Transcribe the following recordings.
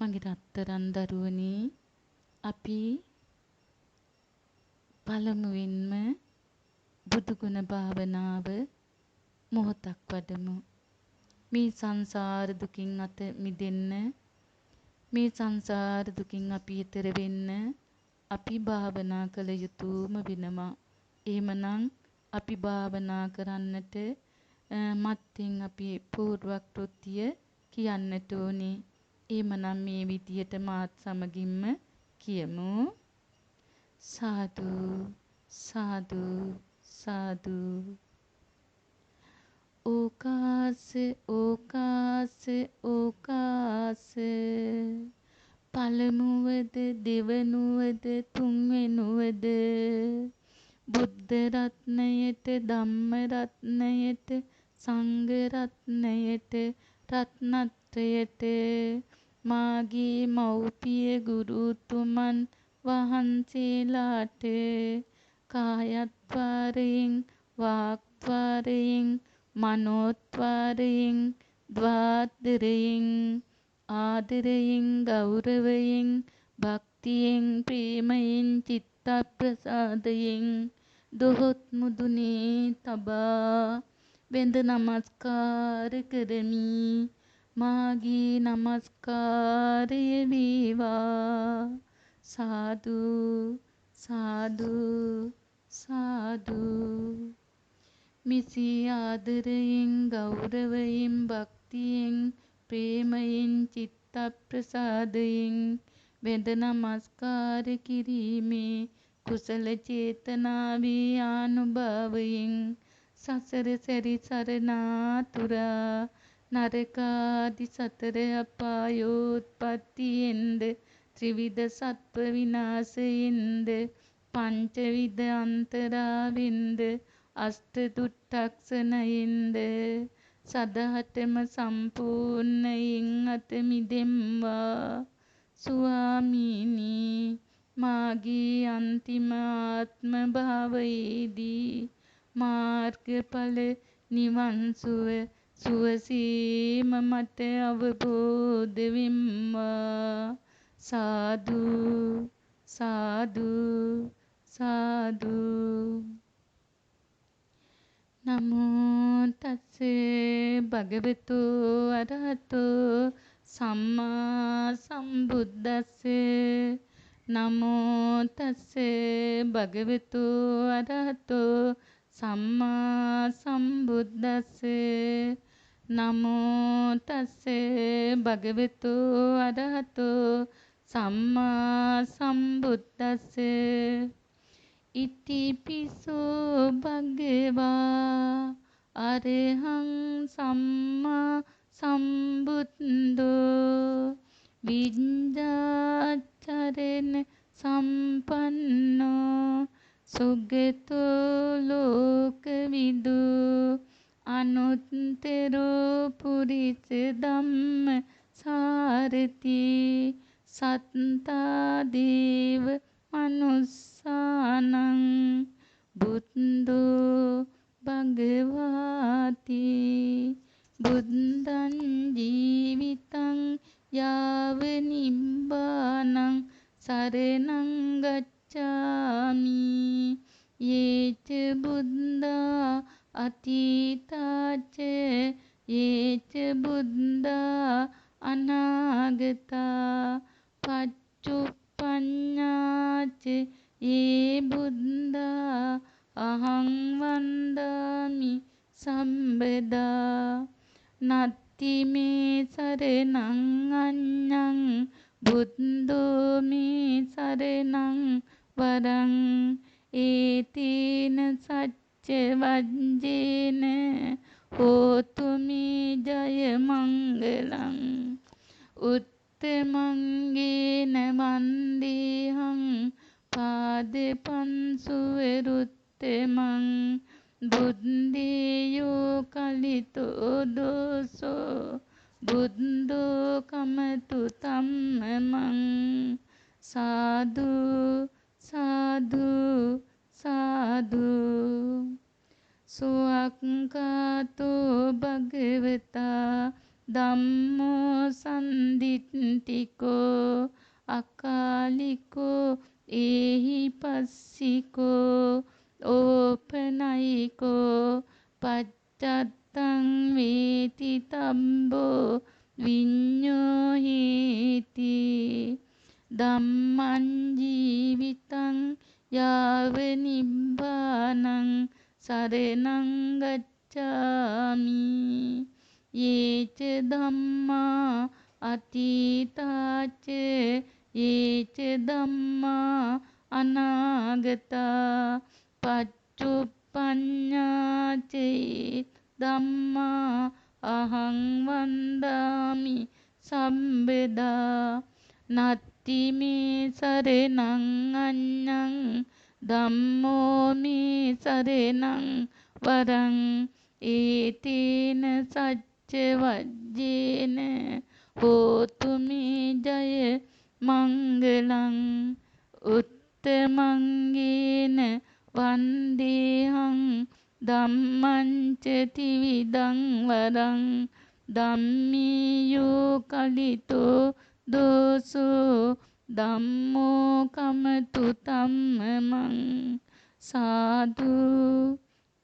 මගේ රත්තරන් දරුවනි, අපි පළමුවෙන්ම බුදුගුණ භාවනාව මොහොතක් වඩමු. මේ සංසාර දුකින් අත මිදෙන්න, මේ සංසාර දුකින් අපි ඈතර වෙන්න අපි භාවනා කළ යුතුම වෙනවා. එහෙමනම් අපි භාවනා කරන්නට මත්තෙන් අපි පූර්ව කෘත්‍ය කියන්නට ඕනේ. එහෙමනම් මේ විදියට මාත් සමගින්ම කියමු. සාදු සාදු සාදු. ඕකාස ඕකාස ඕකාස. පළමුවද දෙවනුවද තුන්වෙනුවද බුද්ධ රත්නයට, ධම්ම රත්නයට, සංඝ රත්නයට, රත්නත්‍රයට, මාගේ මව්පිය ගුරුතුමන් වහන්සේලාට කායත්වාරයෙන්, වාක්ත්වාරයෙන්, මනෝත්වාරයෙන්, ද්වාදරයෙන්, ආදරයෙන්, ගෞරවයෙන්, භක්තියෙන්, ප්‍රේමයෙන්, චිත්ත ප්‍රසාදයෙන් දොහොත් මුදුනේ තබා වෙඳ නමස්කාර කරමි. මාගේ නමස්කාරය වේවා. සාදු සාදු සාදු. මිසී ආදරයෙන්, ගෞරවයෙන්, භක්තියෙන්, ප්‍රේමයෙන්, චිත්ත ප්‍රසාදයෙන් වෙඳ නමස්කාර කිරීමේ කුසල චේතනාවේ ආනුභාවයෙන් සසර සැරිසරනාතුරා නරකාදි සතර අපායෝත්පත්තියෙන්ද ත්‍රිවිධ සත්ව විනාශයෙන්ද පංචවිධ අන්තරාවෙන්ද අෂ්ට දුට්ටක්ෂණයෙන්ද සදහටම සම්පූර්ණයෙන් අත මිදෙම්වා. ස්වාමීනි, මාගේ අන්තිම ආත්ම භාවයේදී මාර්ගඵල නිවන් සුව සුවසේම මට අවබෝධ වෙම්වා. සාදු සාදු සාදු. නමෝ තස්සේ භගවතු අරහතෝ සම්මා සම්බුද්දස්සේ. නමෝ තස්සේ භගවතු අරහතෝ සම්මා සම්බුද්දස්සේ. නමෝ තස්සේ භගවතු අරහතෝ සම්මා සම්බුද්දස්සේ. ඉතිපිසෝ භගවා අරහං සම්මා සම්බුද්ධෝ විඤ්ඤාචරණ සම්පන්නෝ සුගතෝ ලෝකවිදු අනුත්තරෝ පුරිස ධම්ම සාරති සත්තා දේව මනුස්සානං බුද්ධෝ භගවාති. බුද්ධං ජීවිතං යාව නිබ්බානං සරණං ගච්ඡාමි. යේච බුද්ධා අතීතාච යේච බුද්ධා අනාගතා පච්චුප්පඤ්ඤාච යේ බුද්ධා අහං වන්දාමි සම්බදා. නත්ති මේ සරණං අඤ්ඤං බුද්ධෝ මේ සරණං වරං. ඒතේන සච්ච වජ්ජේන හෝතු මේ ජය මංගලං. උත්තමංගේන වන්දේහං පාදපන්සුවරුත්තමං. බුද්දේයෝ කලිතෝ දෝසෝ බුද්ධෝ කමතු තම්මමං. සාදු සාදු සාදු. සුවක්ඛාතෝ භගවතා ධම්මෝ දිට්ඨිකෝ අකාලිකෝ ඒහි පස්සිකෝ ඕපනයිකෝ පච්චත්තං වේති තම්බෝ විඤ්ඤෝ හේති ධම්මං ජීවිතං යාව නිබ්බානං සරණං ගච්ඡාමි යේච ධම්මා අතීතාච යේච ධම්මා අනාගතා පච්චුප්පඤ්ඤාච ධම්මා අහං වන්දාමි සම්බදා නත්ති මේ සරණං අඤ්ඤං ධම්මෝ මේ සරණං වරං ඒතේන සච්ච වජ්ජේන හෝතු මේ ජය මංගලං උත්තමංගේන වන්දේහං ධම්මං ච ත්‍රිවිධං වරං ධම්මියෝ කලිතෝ දෝසෝ ධම්මෝ කමතු තම්මං සාදු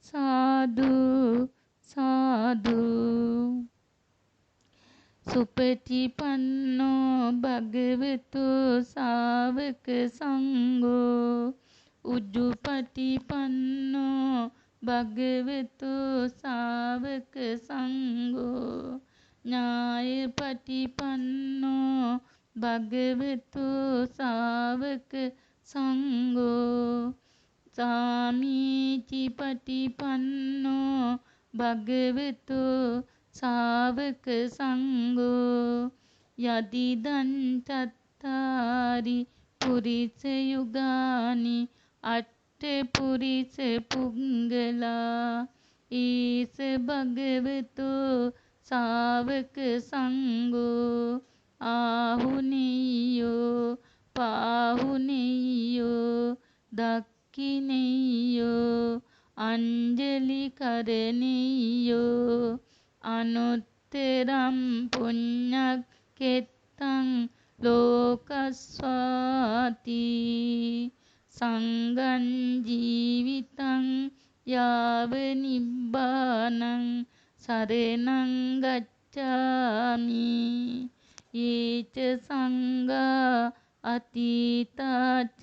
සාදු සාදු සුපටිපන්නෝ භගවතු ශාවක සංඝෝ උජුපටිපන්නෝ භගවතු ශාවක සංඝෝ ඥායපටිපන්නෝ භගවතු ශාවක සංඝෝ සාමීචි පටිපන්නෝ භගවතු ශාවක සංඝෝ යදිදං චත්තාරි පුරිස යුගානි අට්ඨ පුරිස පුංගලා ඊස භගවතු ශාවක සංඝෝ ආහුනේයෝ පාහුනේයෝ දක්ඛිනේයෝ අංජලි කරණීයෝ අනුත්තරම් පුඤ්ඤක්ඛෙත්තං ලෝකස්වාති සංඝං ජීවිතං යාව නිබ්බානං සරණං ගච්ඡාමි යේච සංඝා අතීතාච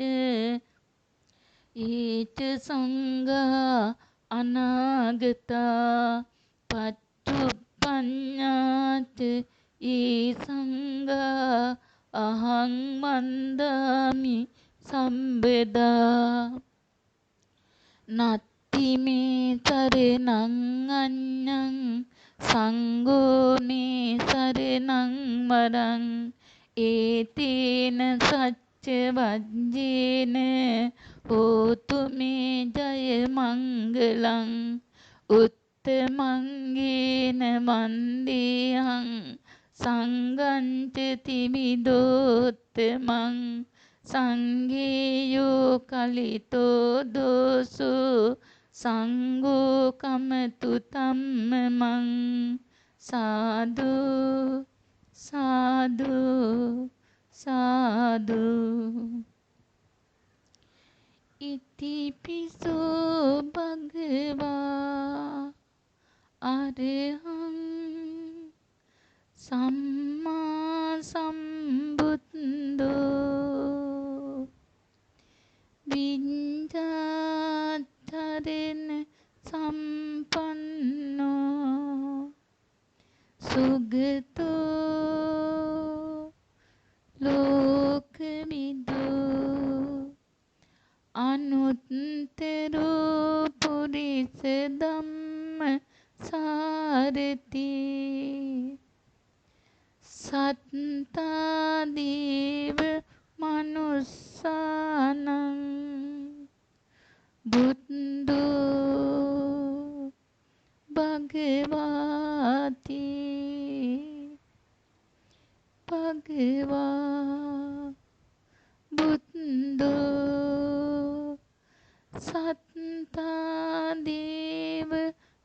ඒච සංඝා අනාගතා පච්චුප්පඤ්ඤාච ඒ සංඝා අහං වන්දාමි සම්බදා නත්ති මේ සරණං අඤ්ඤං සංඝෝ මේ සරණං වරං ඒතේන සච්ච වජ්ජේන හෝතු මේ ජය මංගලං උත්තමංගේන වන්දේහං සංඝං ච තිවිදෝත්තමං සංඝේයෝ කලිතෝ දෝසෝ සංඝෝ කමතු තම්මං සාදු සාදු සාදු ඉතිපිසෝ භගවා අරහං සම්මා සම්බුද්ධෝ විඤ්ඤාතරෙන සම්පන්නෝ සුගතෝ ලෝකවිදෝ අනුත්තරෝ පුරිස ධම්ම සාරති සත්තා දේව මනුස්සානං බුද්ධෝ භගවාති භගවා බුද්ධෝ සත්තා දේව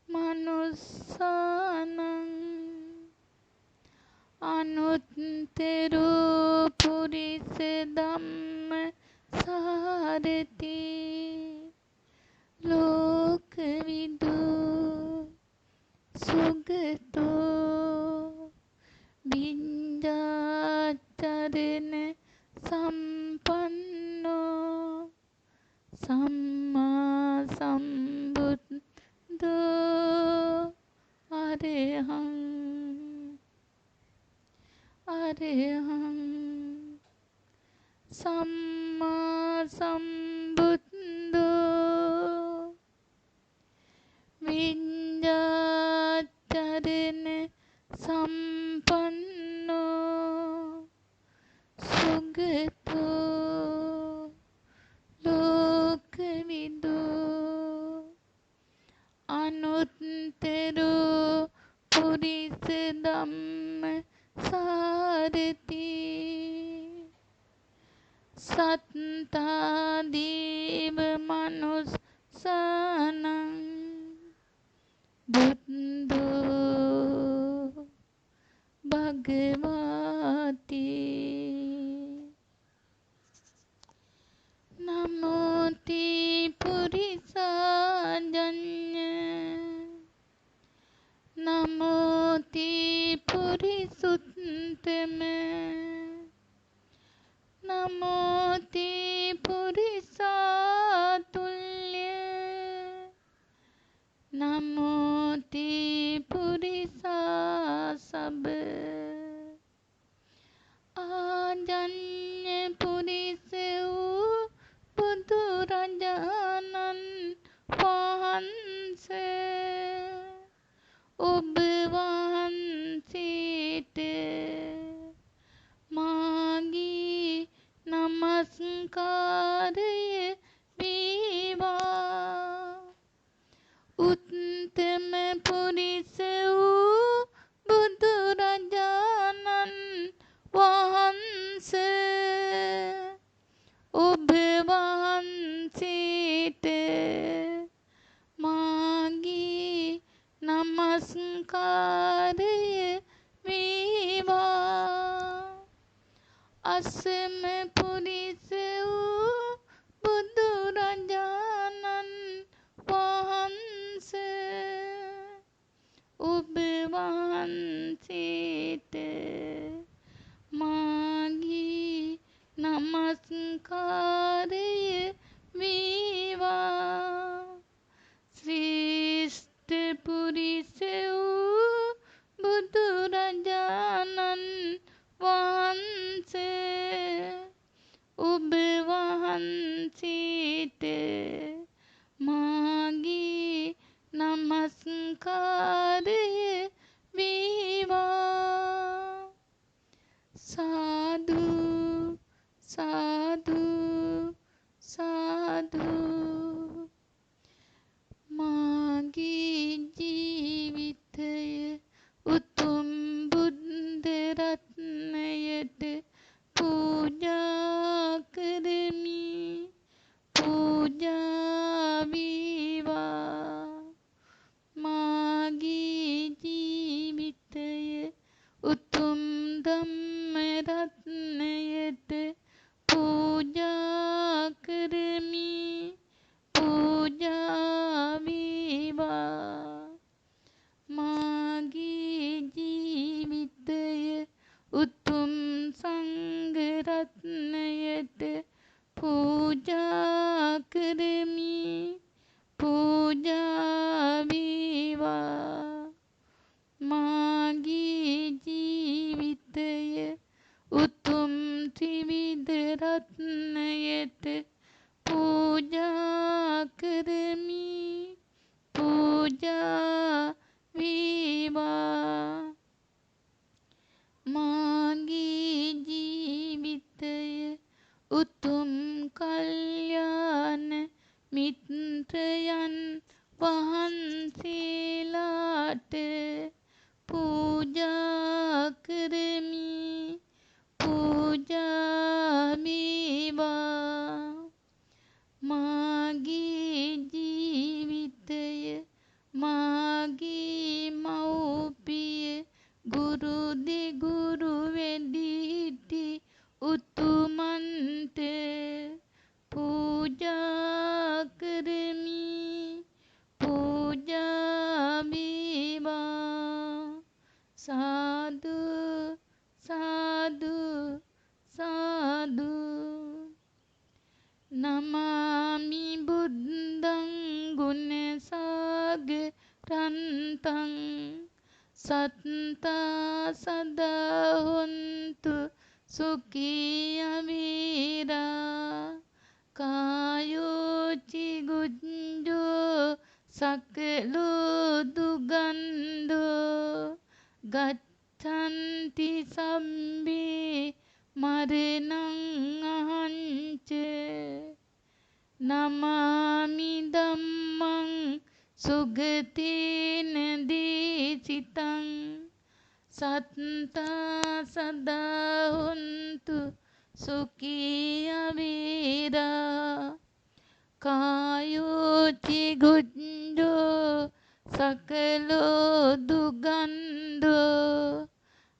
මනුස්සානං අනුත්තර අනුත්තරු පුරිස ධම්ම සාරති ලෝකවිදු සුගතෝ විඤ්ඤාචරණ සම්පන්නෝ සම්මා සම්බුද්ධෝ අරහං සම්මා සම්බුද්ධෝ විඤ්ඤාචරණ සම්පන්නෝ සුගතෝ ලෝකවිදු අනුත්තරු පුරිස ධම්ම සාරති සත්තා දීව මනුස්සානං බුද්ධෝ භගවාති නමෝති පුරිසාජඤ්ඤ නමෝති පුරිසුත්තම නමෝති පුරිසාතුල්‍ය නමෝති පුරිසාසබ ආජඤ්ඤ පුරිස වූ බුදුරජාණන් වහන්සේ ඔබ වහන්සේට මාගේ නමස්කාරය වේවා උත්තම පුරිස වූ බුදුරජාණන් වහන්සේ ඔබ වහන්සේට මාගේ නමස්කාරය වේවා අසම පුරිස වූ බුදුරජාණන් වහන්සේ ඔබ වහන්සේට මාගේ නමස්කාරය වේවා ශ්‍රේෂ්ඨ පුරිස වූ බුදුරජාණන් වහන්සේ ඔබ වහන්සේට මාගේ නමස්කාරය වේවා සාදු සාදු සාදු මාගේ ජීවිතය උතුම් බුද්ධ රත්නයට පූජා කරමි පූජා වේවා මාගේ ජීවිතය උතුම් ධම්ම රත්නයට පූජා කරමි පූජා වේවා මාගේ ජීවිතය උතුම් සංඝ රත්නයට පූජා කරමි පූජා වේවා මාගේ ජීවිතය උතුම් ත්‍රිවිධ රත්නයට පූජා කරමි පූජා වේවා මාගේ ජීවිතය උතුම් කල්යාණ මිත්‍රයන් වහන්සේලාට පූජා කරමි පූජා වේවා මාගේ ජීවිතය මාගේ මව්පිය ගුරු දෙගුරු වැඩි උතුමන්ට පූජා කරමි පූජා වේවා සාදු සාදු සාදු නමාමි බුද්ධං ගුණ සාගරන්තං සත්තා සදා හොන්තු සුඛී අවීරා කායෝ චිගුඤ්ජෝ සකලෝ දුගන්ධෝ ගච්ඡanti සම්බේ මරණං අහංච නමාමි ධම්මං සුගතේන දීචිතං සත්තා සදා හොන්තු සුඛී අවීරා කායෝ චිගුඤ්ජෝ සකලෝ දුගන්ධෝ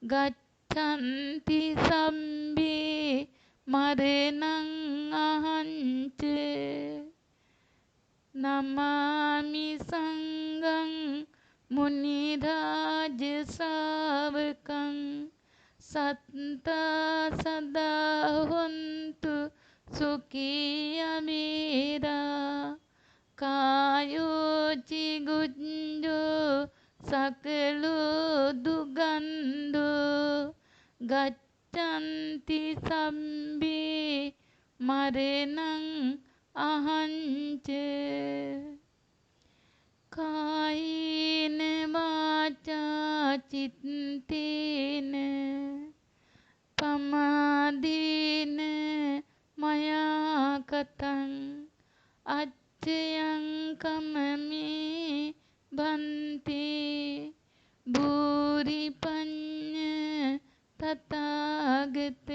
ගච්ඡanti සම්බේ මරණං අහංච නමාමි සංඝං මුනි රාජ ශාවකං සත්තා සදා හොන්තු සුඛී අවීරා කායෝ චිගුඤ්ජෝ සකලෝ දුගන්ධෝ ගච්ඡanti සම්බේ මරණං අහංච කායේන වාචා චිත්තේන පමාදේන මයා කතං අච්චයං කමමේ බන්තේ භූරි පඤ්ඤ තථාගත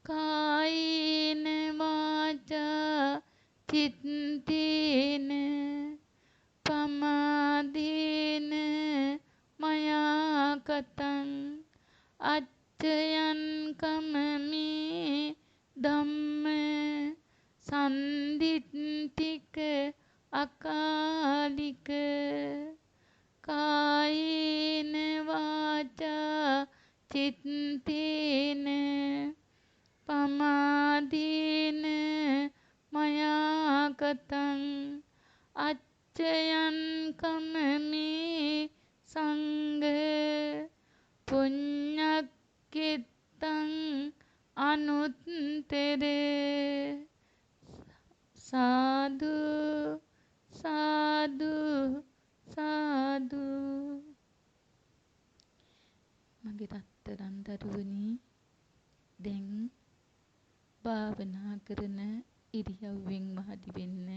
කායේන වාචා චිත්තේන පමාදේන මයා කතං අච්චයන් කමමේ ධම්ම සන්දිට්ඨික අකාලික කායේන වාචා චිත්තේන පමාදේන මයා කතං අච්චයන් කමමේ සංඝ පුඤ්ඤක්ඛිතං අනුත්තර සාදු සාදු සාදු මගේ රත්තරන් දරුවනි දැන් භාවනා කරන ඉරියව්වෙන් වාඩි වෙන්න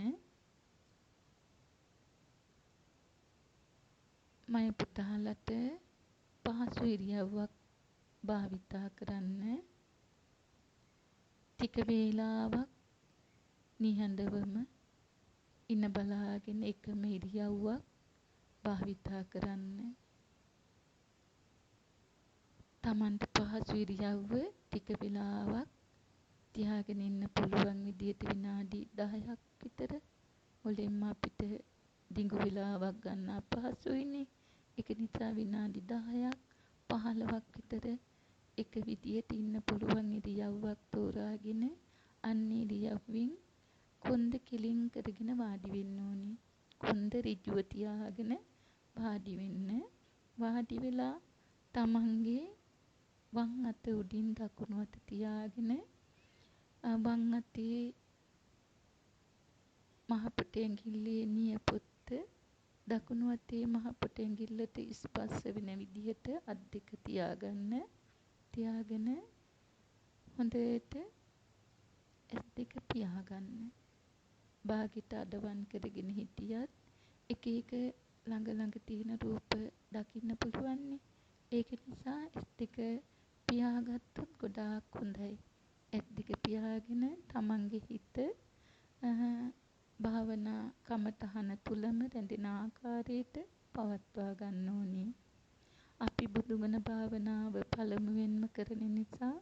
මම පුතාලට පහසු ඉරියව්වක් භාවිතා කරන්න ටික වේලාවක් නිහඬවම ඉන බලාගෙන එකම ඉරියව්වක් භාවිතා කරන්න තමන්ට පහසු ඉරියව්ව ටික වේලාවක් තියාගෙන ඉන්න පුළුවන් විදියට විනාඩි 10ක් විතර මුලින්ම අපිට දිගු වේලාවක් ගන්න අපහසුයිනේ ඒක නිසා විනාඩි 10ක් 15ක් විතර එක විදියට ඉන්න පුළුවන් ඉරියව්වක් තෝරාගෙන අන්න ඉරියව්වෙන් කොන්ද කෙලින් කරගෙන වාඩි වෙන්න ඕනේ කොන්ද ඍජුව තියාගෙන වාඩි වෙන්න වාඩි වෙලා තමන්ගේ වම් අත උඩින් දකුණු අත තියාගෙන වම් අතේ මහපොට ඇඟිල්ලේ නියපොත්ත දකුණු අතේ මහපොට ඇඟිල්ලට ස්පර්ශ වෙන විදිහට අත් දෙක තියාගෙන හොඳට ඇස් දෙක පියාගන්න. බාගෙට අඩවන් කරගෙන හිටියත් එක එක ළඟ තියෙන රූප දකින්න පුළුවන්නේ. ඒක නිසා ඇස් දෙක පියාගත්තොත් ගොඩාක් හොඳයි. ඇස් දෙක පියාගෙන තමන්ගේ හිත භාවනා කමතහන තුලම රැඳෙන ආකාරයට පවත්වා ගන්න ඕනේ. අපි බුදුගුණ භාවනාව පළමුවෙන්ම කරන නිසා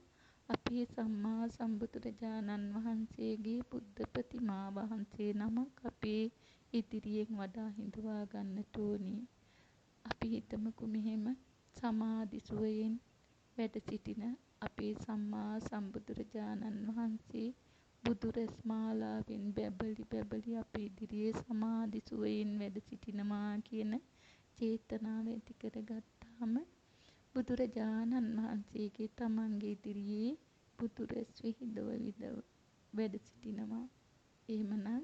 අපේ සම්මා සම්බුදුරජාණන් වහන්සේගේ බුද්ධ ප්‍රතිමා වහන්සේ නමක් අපේ ඉදිරියෙන් වඩා හිඳවා ගන්නට ඕනි. අපි හිතමුකෝ මෙහෙම සමාධි සුවයෙන් වැඩ සිටින අපේ සම්මා සම්බුදුරජාණන් වහන්සේ බුදුරැස් මාලාවෙන් බැබලි අපේ ඉදිරියේ සමාධි සුවයෙන් වැඩ සිටිනවා කියන චේතනාව ඇති කරගත්තාම බුදුරජාණන් වහන්සේගේ තමන්ගේ ඉදිරියේ බුදුරැස් විහිදව වැඩ සිටිනවා. එහෙමනම්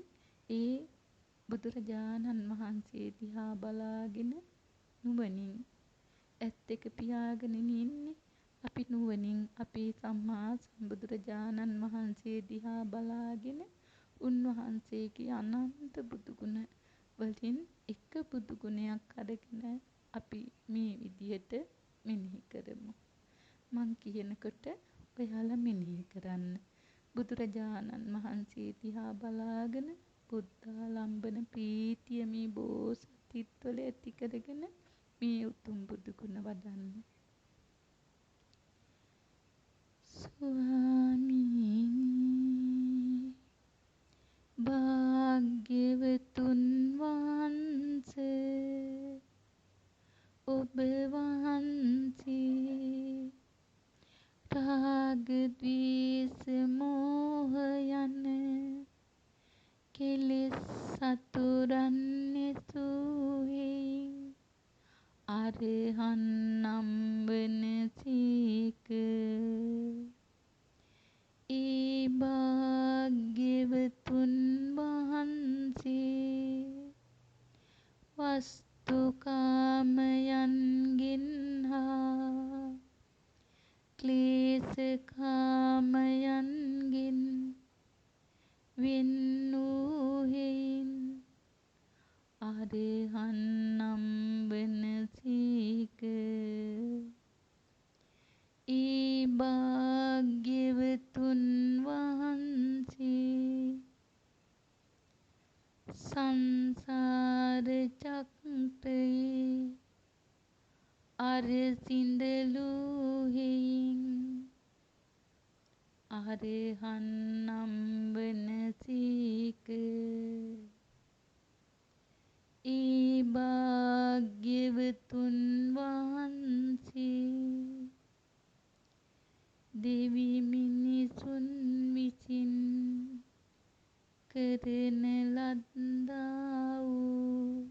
ඒ බුදුරජාණන් වහන්සේ දිහා බලාගෙන නුවණින් ඇස් දෙක පියාගෙන ඉන්නේ. අපි නුවණින් අපේ සම්මා සම්බුදුරජාණන් වහන්සේ දිහා බලාගෙන උන්වහන්සේගේ අනන්ත බුදුගුණ වලින් එක බුදුගුණයක් අරගෙන අපි මේ විදිහට මෙනෙහි කරමු. මං කියනකොට ඔයාලා මෙනෙහි කරන්න. බුදුරජාණන් වහන්සේ දිහා බලාගෙන බුද්ධාලම්බන ප්‍රීතිය මේ බෝසත්ත්වල ඇති කරගෙන මේ උතුම් බුදුගුණ වඩන්න. ස්වාමීනි භාග්‍යවතුන් වහන්සේ ඔබ වහන්සේ රාග ද්වේෂ මෝහ යන කෙලෙස් සතුරන් නැසූ අරහන් නම් වනසේක. ඒ භාග්‍යවතුන් වහන්සේ වස්තුකාමයන්ගෙන් හා ක්ලේශකාමයන්ගෙන් වෙන් වූ හේයින් අරහන් නම් වනසේක. ඒ භාග්‍යවතුන් වහන්සේ සංසාර චක්‍රයේ අර සිඳලූ හේයින් අරහන් නම් වනසේක. ඒ භාග්‍යවතුන් වහන්සේ දෙවි මිනිසුන් විසින් කරන ලද්දා වූ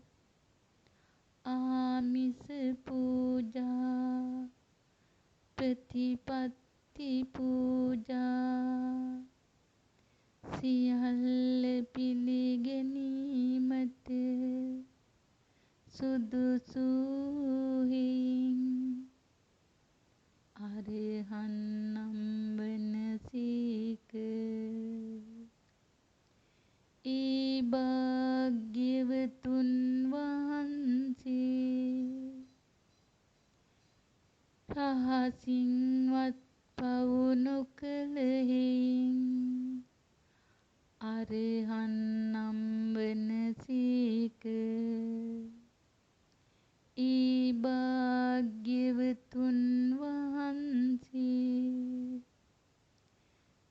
ආමිස පූජා ප්‍රතිපත්ති පූජා සියල්ල පිළිගැනීමට සුදුසු හේයින් අරහන් නම් වනසේක. ඒ භාග්‍යවතුන් වහන්සේ රහසින්වත් පව් නොකළ හේයින් අරහන් නම් වනසේක. ඒ භාග්‍යවතුන් වහන්සේ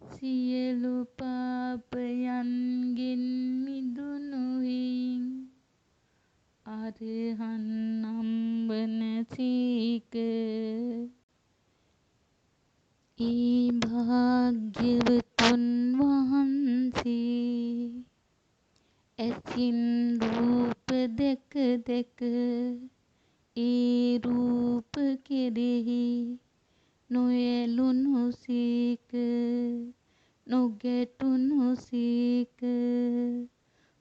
සියලු පාපයන්ගෙන් මිදුණු හේයින් අරහන් නම් වනසේක. ඒ භාග්‍යවතුන් වහන්සේ ඇසින් රූප දැක දැක ඒ රූප කෙරෙහි නොඇලුණු සේක නොගැටුණු සේක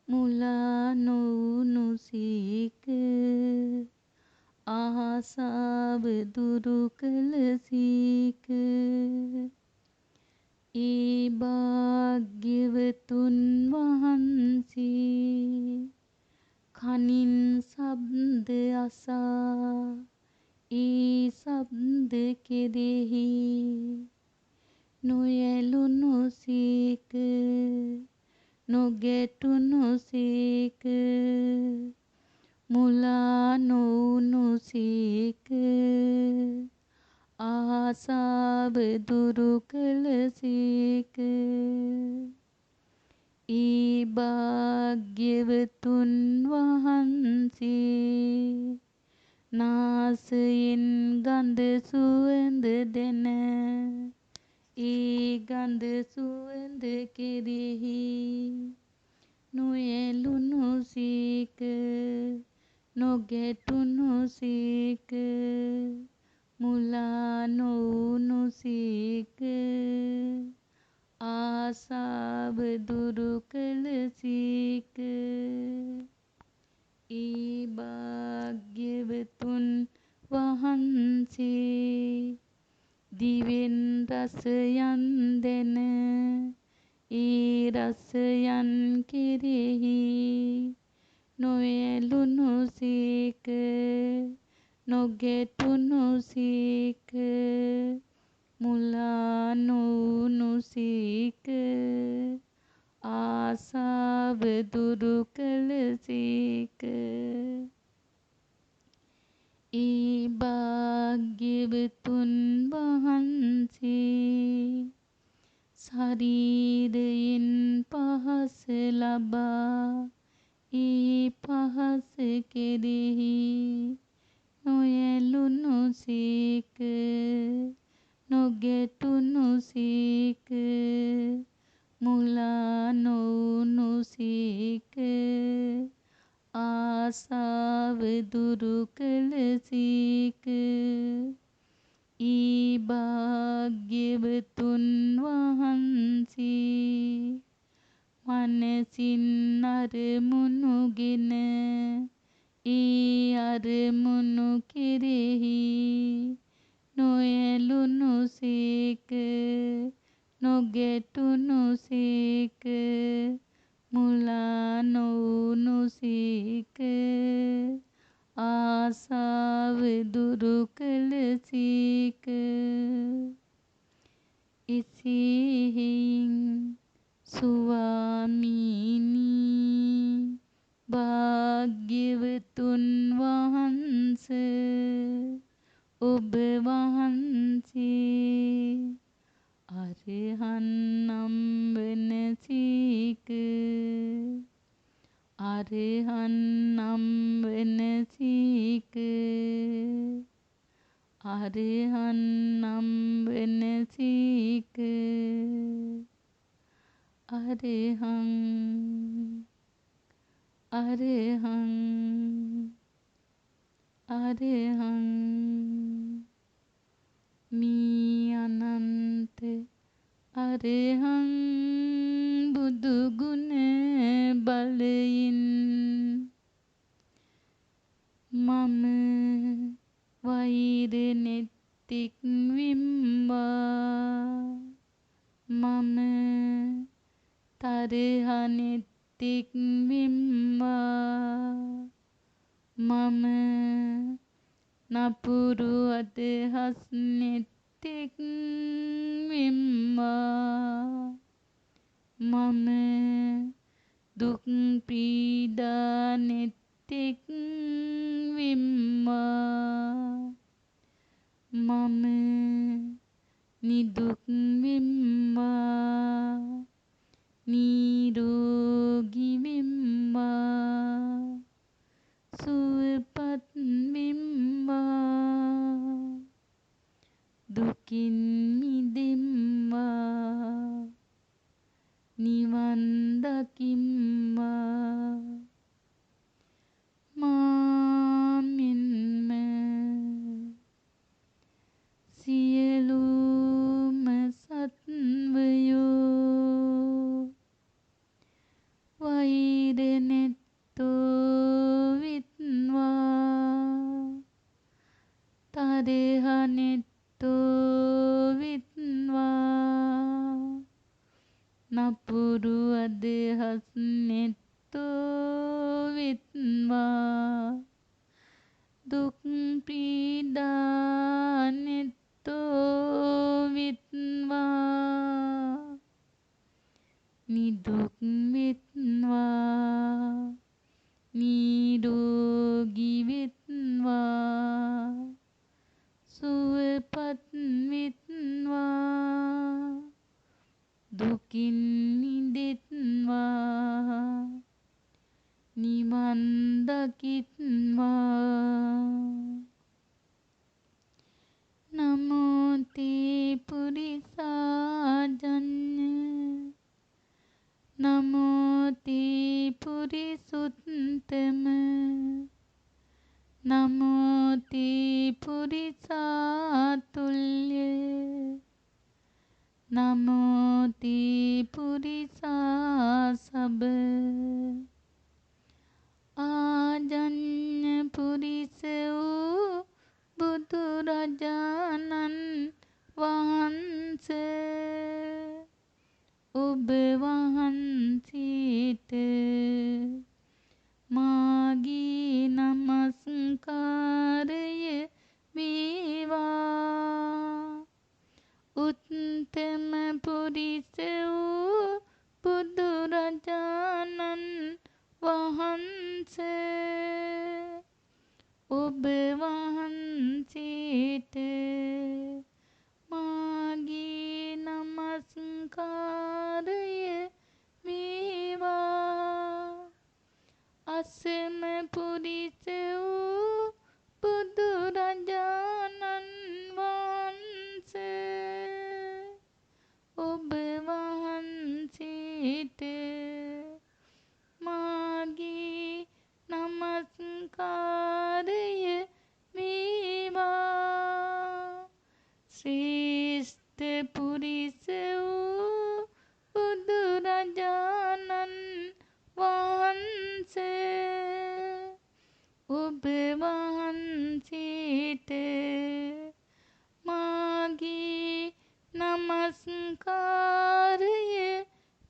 මුලා නොවුණු සේක ආසාව දුරු කළ සේක. ඒ භාග්‍යවතුන් වහන්සේ කනින් ශබ්ද අසා ඒ ශබ්ද කෙරෙහි නොඇලුණු සේක නොගැටුණු සේක මුලා නොවුණු සේක ආසාව දුරු කළසේක. ඒ භාග්‍යවතුන් වහන්සේ නාසයෙන් ගඳ සුවඳ දෙන ඒ ගඳ සුවඳ කෙරෙහි නොඇලුණු සේක නොගැටුණු සේක මුලා නොවුණු සේක. ආසාව දුරු කළසේක. ඒ භාග්‍යවතුන් වහන්සේ දිවෙන් රසයන් දැන ඒ රසයන් කෙරෙහි නොඇලුණු සේක නොගැටුණු සේක මුලා නොවුණු සේක. ආසාව දුරු කළසේක. ඒ භාග්‍යවතුන් වහන්සේ ශරීරයෙන් පහස ලබා ඒ පහස කෙරෙහි නොඇලුණු සේක නොගැටුණු සේක මුලා නොවුණු සේක. ආසාව දුරු කළසේක. ඒ භාග්‍යවතුන් වහන්සේ මනසින් අරමුණුගෙන ඒ අරමුණු කෙරෙහි නොඇලුණු සේක නොගැටුණු සේක මුලා නොවුණු සේක. ආසාව දුරු කළසේක. එසේ හේයින් ස්වාමීනී භාග්‍යවතුන් වහන්ස ඔබ වහන්සේ අරහන් නම් වනසේක. අරහන් නම් වනසේක. අරහන් නම් වනසේක. අරහං අරහං අරහං. මී අනන්ත අරහං බුදු ගුණ බලයෙන් මම වෛර නෙත්තෙක් වෙම්වා. මම තරහ නෙත්තෙක් වෙම්වා. මම නපුරු අදහස් නෙත්තෙක් වෙම්වා. මම දුක් පීඩා නෙත්තෙක් වෙම්වා. මම නිදුක් වෙම්වා. නිරෝගී වෙම්වා. සුවපත් වෙම්වා. දුකින් මිදෙම්වා. නිවන් දකිම්වා. මා මෙන්ම සියලුම සත් දුකින් නිදෙත්වා නිවන් දකිත්වා නමෝ තේ පුරිසාජඤ්ඤ නමෝ තේ පුරිසුත්තම නමෝ තේ පුරිසාතුල්‍ය නමෝ තේ පුරිසාසබ ආජඤ්ඤ පුරිස වූ බුදුරජාණන් වහන්සේ ඔබ වහන්සේට මාගේ නමස්කාරය වේවා උත්තම පුරිස වූ බුදුරජාණන් වහන්සේ ඔබ වහන්සේට මාගේ නමස්කාරය වේවා අසම පුරිස වූ බුදුරජාණන් වහන්සේ ඔබ වහන්සේට මාගේ නමස්කාරය වේවා ශ්‍රේෂ්ඨ පුරිස වූ බුදුරජාණන් වහන්සේ ඔබ වහන්සේට මාගේ නමස්කාරය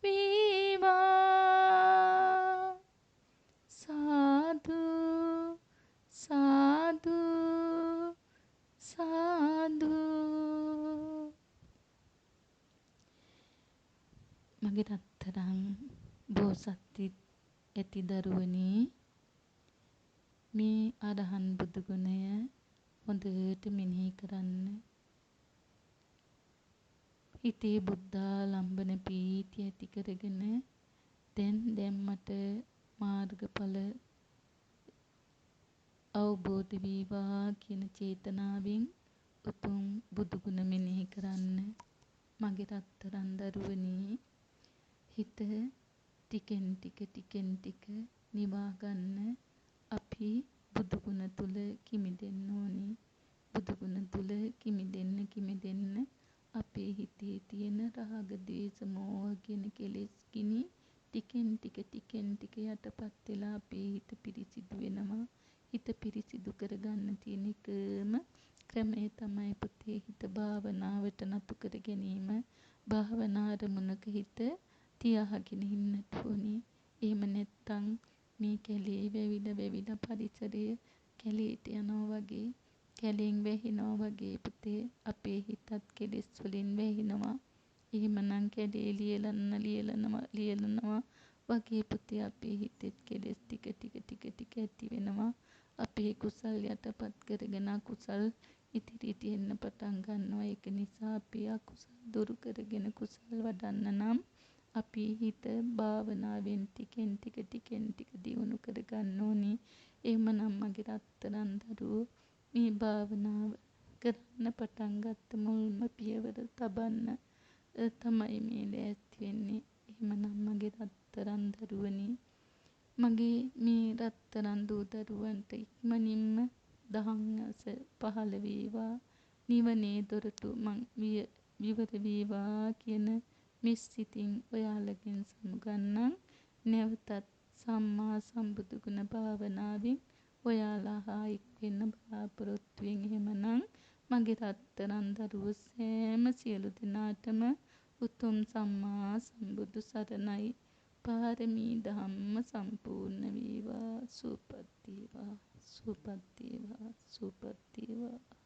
වේවා සාදු සාදු සාදු මගේ රත්තරන් බෝසත්ති ඇති දරුවනි මේ අරහන් බුදු ගුණය හොඳට මෙනෙහි කරන්න හිතේ බුද්ධාලම්බන ප්‍රීතිය ඇති කරගෙන දැන් මට මාර්ගඵල අවබෝධ වේවා කියන චේතනාවෙන් උතුම් බුදු ගුණ මෙනෙහි කරන්න මගේ රත්තරන් දරුවනි හිත ටිකෙන් ටික නිවා ගන්න අපි බුදු ගුණ තුල කිමිදෙන්න ඕනි බුදු ගුණ තුල කිමිදෙන්න අපේ හිතේ තියෙන රාග ද්වේෂ මෝහ කියන කෙලෙස් කිනි ටිකෙන් ටික යටපත් වෙලා අපේ හිත පිරිසිදු වෙනවා හිත පිරිසිදු කරගන්න තියෙන එකම ක්‍රමය තමයි පුතේ හිත භාවනාවට නතු කර ගැනීම භාවනා අරමුණක හිත තියාගෙන ඉන්නට ඕනි එහෙම නැත්නම් මේ කැලේ වැවිලා පරිසරය කැලේට යනවා වගේ කැලෙන් වැහිනවා වගේ පුතේ අපේ හිතත් කෙලෙස් වලින් වැහිනවා එහෙමනම් කැලේ ලියලනවා වගේ පුතේ අපේ හිතෙත් කෙලෙස් ටික ඇති වෙනවා අපේ කුසල් යටපත් කරගෙන අකුසල් ඉදිරියට එන්න පටන් ගන්නවා ඒක නිසා අපි අකුසල් දුරු කරගෙන කුසල් වඩන්න නම් අපි හිත භාවනාවෙන් ටිකෙන් ටික දියුණු කරගන්න ඕනි එහෙමනම් මගේ රත්තරන් දරුවෝ මේ භාවනාව කරන්න පටන් ගත්ත මුල්ම පියවර තබන්න තමයි මේ ලෑස්ති වෙන්නේ එහෙමනම් මගේ රත්තරන් දරුවනි මගේ මේ රත්තරන් දූ දරුවන්ට ඉක්මනින්ම දහංස පහළ වේවා නිවනේ දොරටු මං විවර වේවා කියන මිස්සිතින් ඔයාලගෙන් සමුගන්නම් නැවතත් සම්මා සම්බුදු ගුණ භාවනාවෙන් ඔයාලා හා එක් වෙන්න බලාපොරොත්තු වෙන එහෙමනම් මගේ රත්තරන් දරුවෝ සෑම සියලු දෙනාටම උතුම් සම්මා සම්බුදු සරණයි පාරමී ධම්ම සම්පූර්ණ වේවා සුවපත් වේවා